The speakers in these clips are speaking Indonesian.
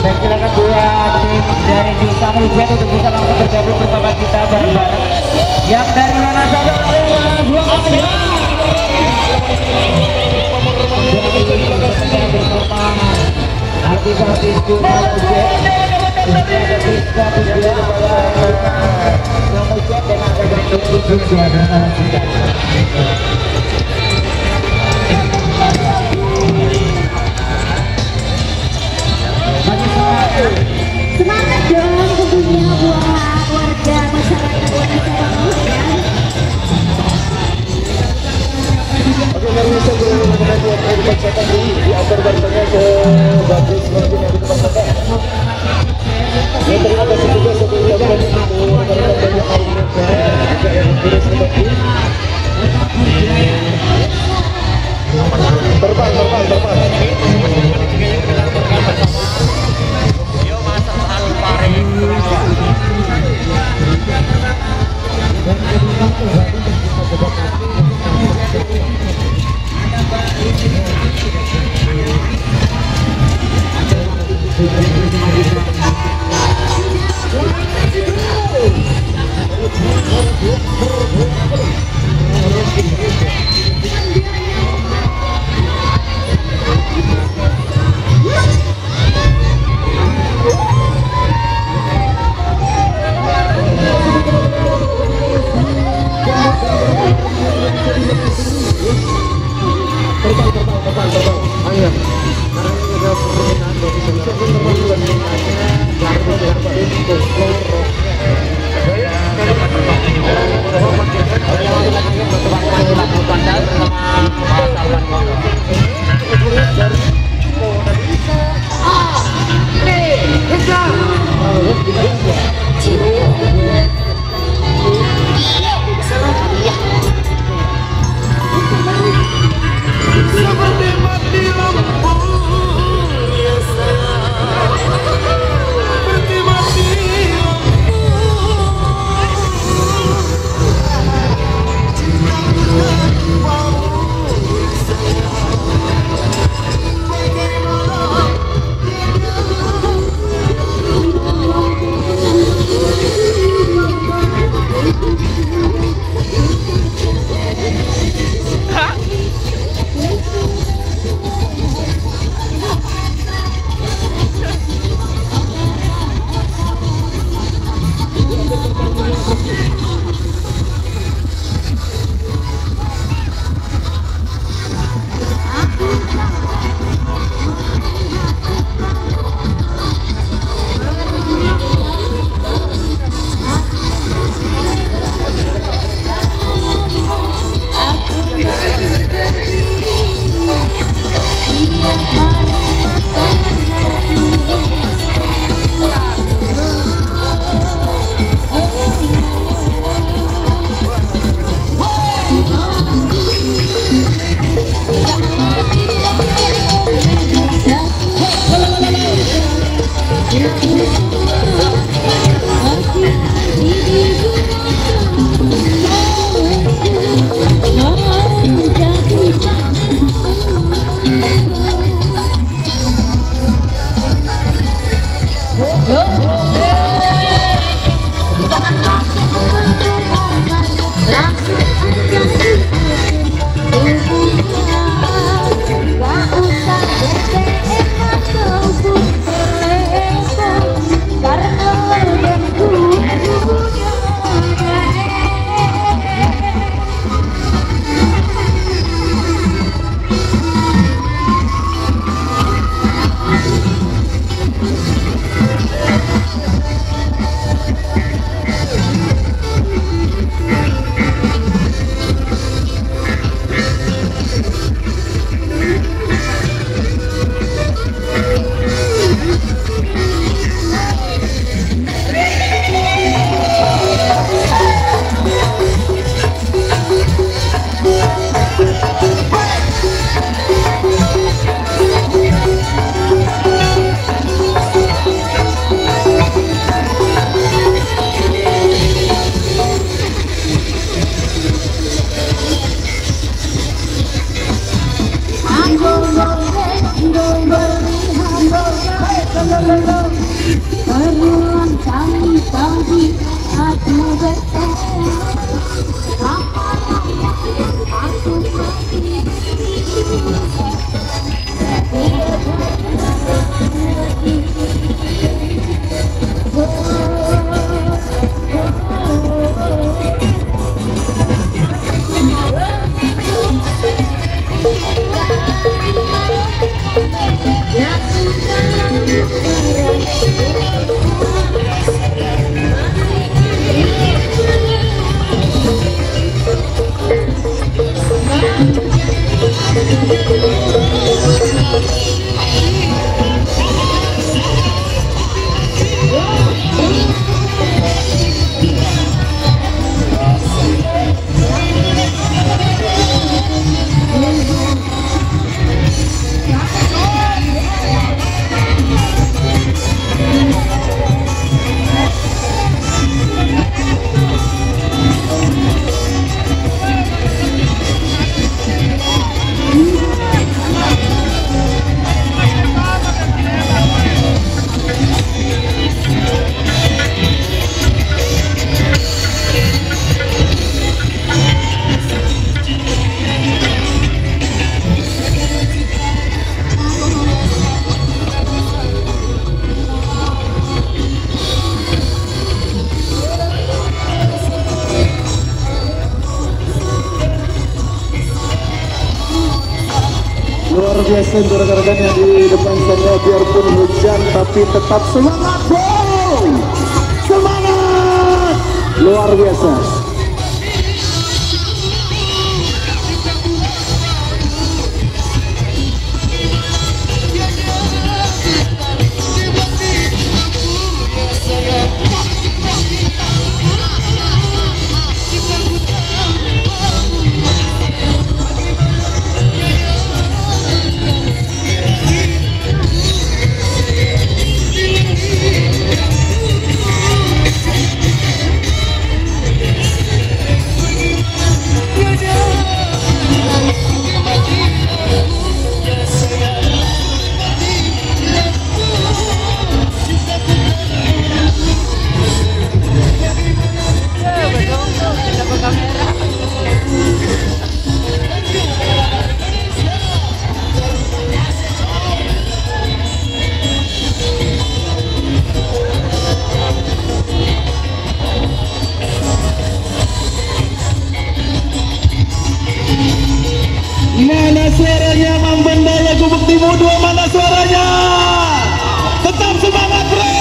Dan silakan buat tim dari Jusa Hujan untuk bisa langsung bergabung bersama kita bareng-bareng. Yang dari mana saja? Artis-artis Jusa Hujan. Ada Rizka juga, Hujan dan ada Gandum juga dengan kita. Semangat dong tentunya buat warga masyarakat Wonosobo ya. Oke, mari kita berlangsung buat percakapan di antar bangsanya ke bagus mungkin yang kita pakai. Ya, terima kasih juga sebelumnya untuk rekan-rekan hari ini juga yang terus berbagi. Terbang. Go, go, go, go, go, go, go, go, go, go, go, Luar biasa untuk rekan-rekan yang di depan sana, biarpun hujan tapi tetap semangat, bro! Semangat! Luar biasa. Mana suaranya Mambendaya Gubuk Timur 2? Mana suaranya? Tetap semangat, bro!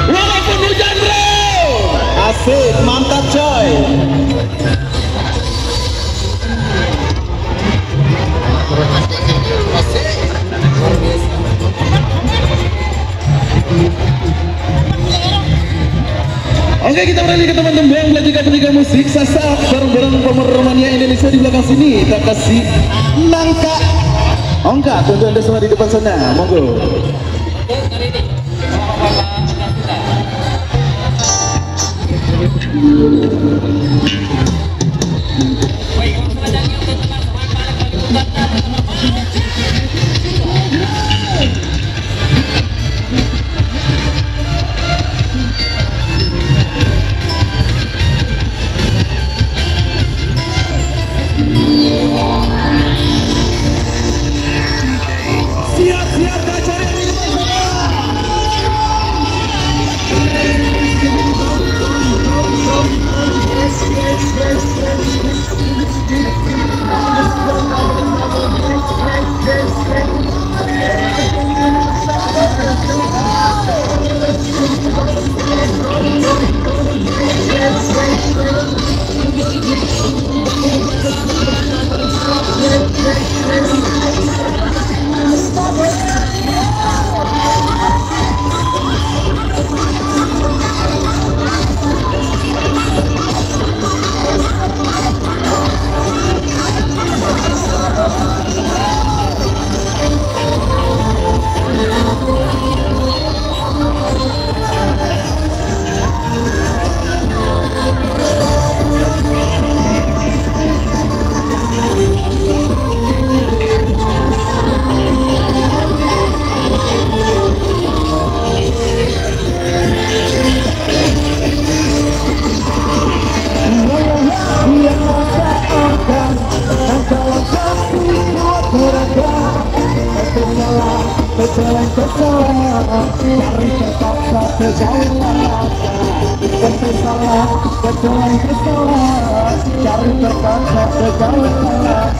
Walaupun hujan, bro! Asik, mantap coy! Oke, kita beralih ke teman-teman belajar pendidikan musik sasak bareng-bareng pemermania Indonesia di belakang sini. Kita kasih nangka. Oh enggak, tunggu Anda semua di depan sana. Monggo. Siap-siap cari yang di depan sana. Berjalan ke salah, cari terpaksa kejauhan. Bersalah, berjalan ke salah, cari terpaksa kejauhan.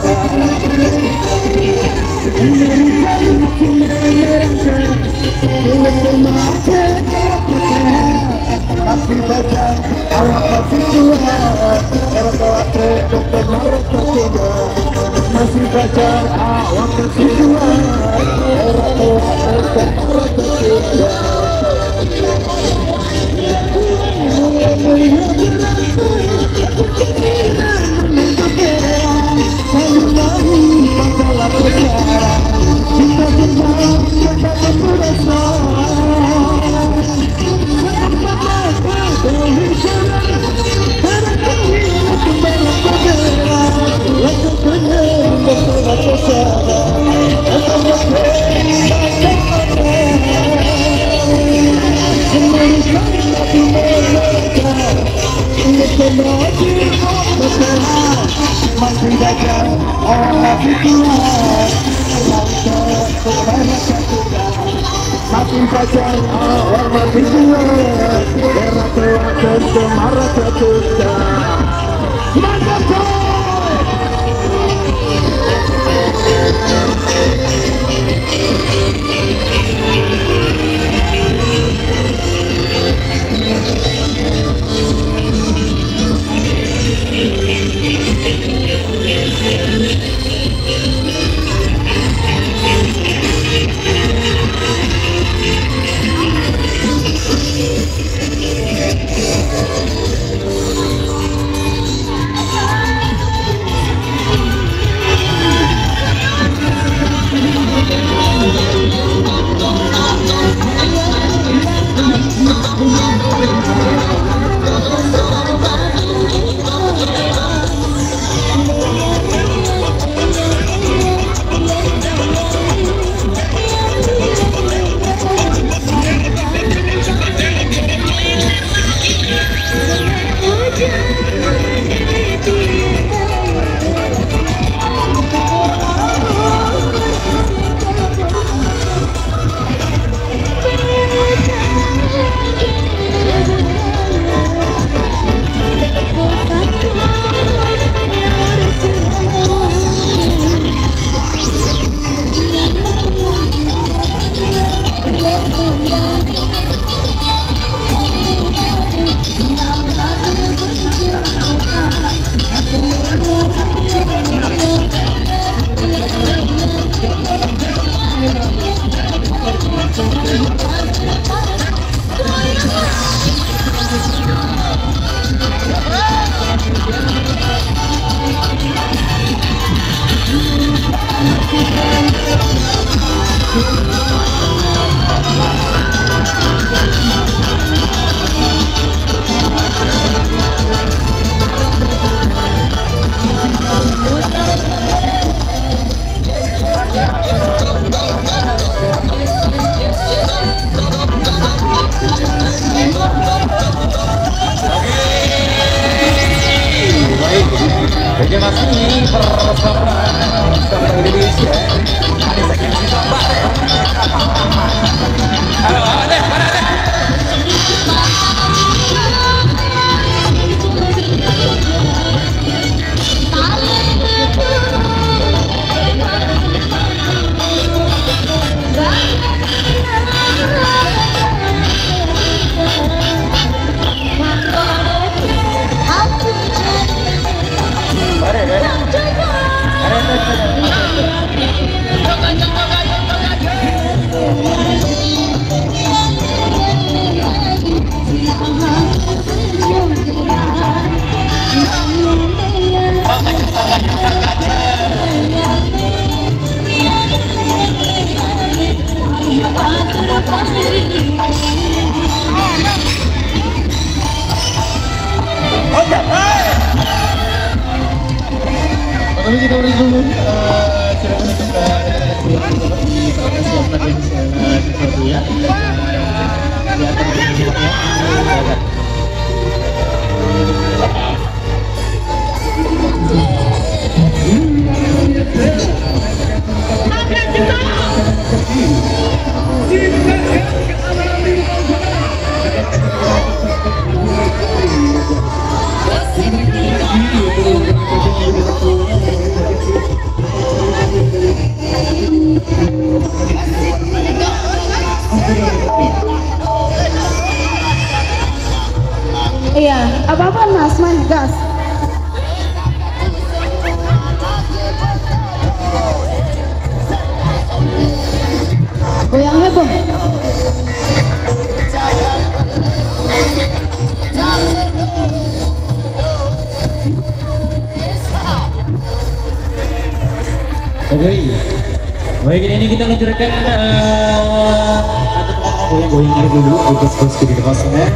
Masih baca, awak masih tua, era telah tertutup marah tertiga. Masih baca, awak masih tua, era telah tertutup marah tertiga. Masih dagang orang masih kuat, masih dagang orang masih kuat, era telah tercemar tertutup. Mantap. Oke, masih bersama Indonesia. Ada segmen kita bareng. Halo, ada. Kami kita beri dulu silakan untuk di salah siapa yang sesuatu ya. Di atas ini ya. atas. Goyang heboh. Oke, baik ini kita luncurkan goyang dulu bos di kosongnya.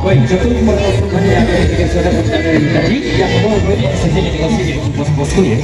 Baik, satu pertanyaan yang kita sudah bertanya tadi yang mau beri saja dikasih bos-bosku ya.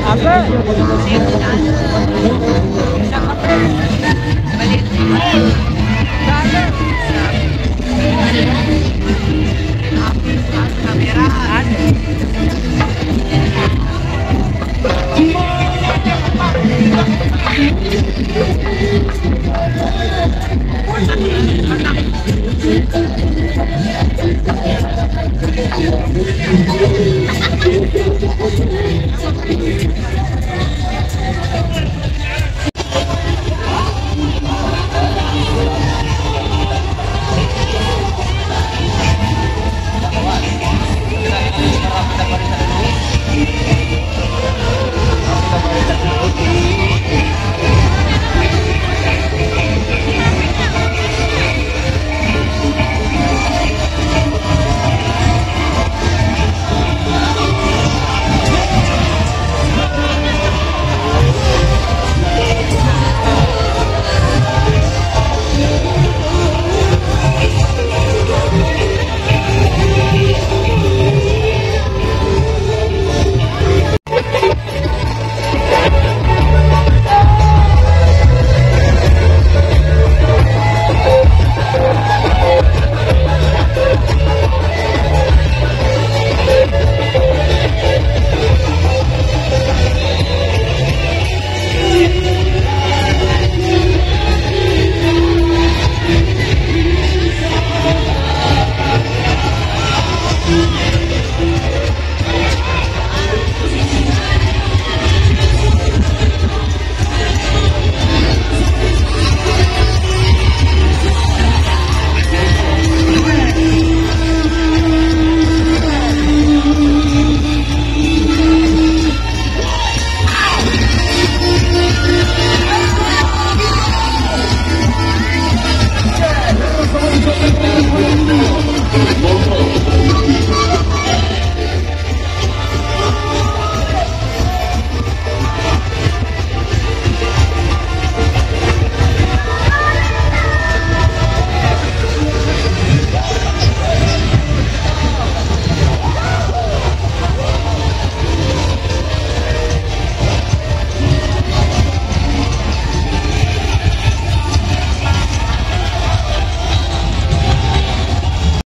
Apa?